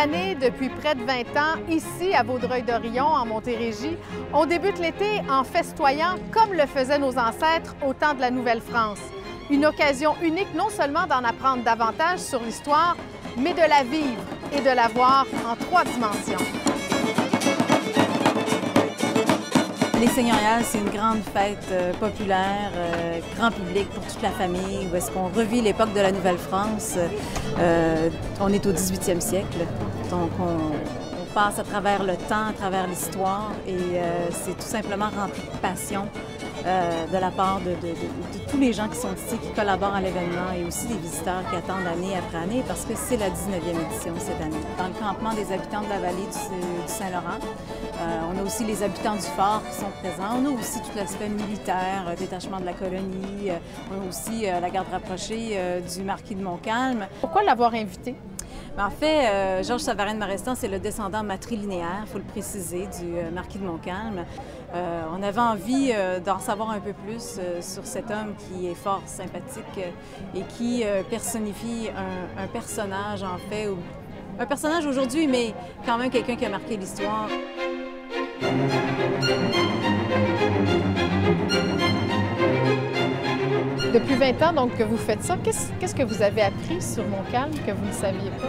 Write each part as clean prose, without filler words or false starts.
année, depuis près de 20 ans, ici à Vaudreuil-Dorion, en Montérégie, on débute l'été en festoyant comme le faisaient nos ancêtres au temps de la Nouvelle-France. Une occasion unique non seulement d'en apprendre davantage sur l'histoire, mais de la vivre et de la voir en 3 dimensions. Les Seigneuriales, c'est une grande fête populaire, grand public pour toute la famille, où est-ce qu'on revit l'époque de la Nouvelle-France. On est au 18e siècle, donc on passe à travers le temps, à travers l'histoire, et c'est tout simplement rempli de passion de la part de tous les gens qui sont ici, qui collaborent à l'événement, et aussi des visiteurs qui attendent année après année, parce que c'est la 19e édition cette année. Dans le campement des habitants de la vallée du Saint-Laurent, on a aussi les habitants du fort qui sont présents. On a aussi tout l'aspect militaire, détachement de la colonie. On a aussi la garde rapprochée du marquis de Montcalm. Pourquoi l'avoir invité? En fait, Georges Savarin-Marestan, c'est le descendant matrilinéaire, il faut le préciser, du marquis de Montcalm. On avait envie d'en savoir un peu plus sur cet homme qui est fort sympathique et qui personnifie un personnage, en fait, un personnage aujourd'hui, mais quand même quelqu'un qui a marqué l'histoire. Depuis 20 ans donc, que vous faites ça, qu'est-ce que vous avez appris sur Montcalm que vous ne saviez pas?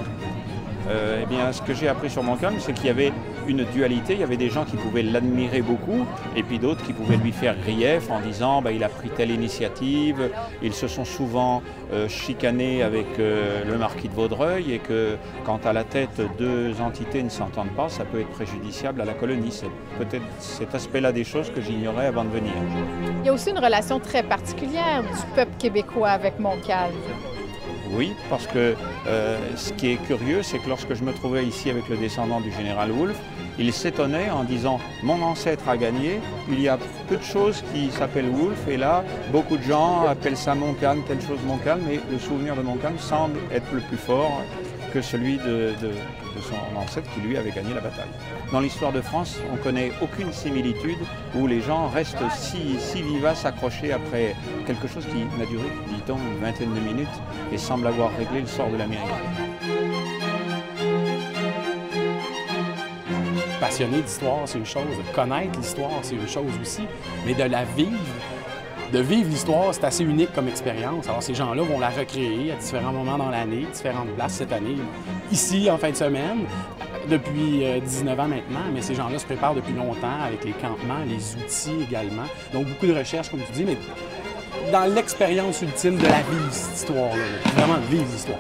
Eh bien, ce que j'ai appris sur Montcalm, c'est qu'il y avait une dualité. Il y avait des gens qui pouvaient l'admirer beaucoup et puis d'autres qui pouvaient lui faire grief en disant il a pris telle initiative. Ils se sont souvent chicanés avec le marquis de Vaudreuil et que quand à la tête 2 entités ne s'entendent pas, ça peut être préjudiciable à la colonie. C'est peut-être cet aspect-là des choses que j'ignorais avant de venir. Il y a aussi une relation très particulière du peuple québécois avec Montcalm. Oui, parce que ce qui est curieux, c'est que lorsque je me trouvais ici avec le descendant du général Wolfe, il s'étonnait en disant « mon ancêtre a gagné, il y a peu de choses qui s'appellent Wolfe » et là, beaucoup de gens appellent ça Montcalm, telle chose Montcalm, mais le souvenir de Montcalm semble être le plus fort que celui de son ancêtre qui, lui, avait gagné la bataille. Dans l'histoire de France, on ne connaît aucune similitude où les gens restent si vivaces, accrochés après quelque chose qui n'a duré, dit-on, une vingtaine de minutes et semble avoir réglé le sort de l'Amérique. Passionné d'histoire, c'est une chose. De connaître l'histoire, c'est une chose aussi. Mais de la vivre, de vivre l'histoire, c'est assez unique comme expérience. Alors, ces gens-là vont la recréer à différents moments dans l'année, différentes places cette année. Ici, en fin de semaine, depuis 19 ans maintenant, mais ces gens-là se préparent depuis longtemps avec les campements, les outils également. Donc, beaucoup de recherches, comme tu dis, mais dans l'expérience ultime de la vie, cette histoire-là. Vraiment de vivre l'histoire.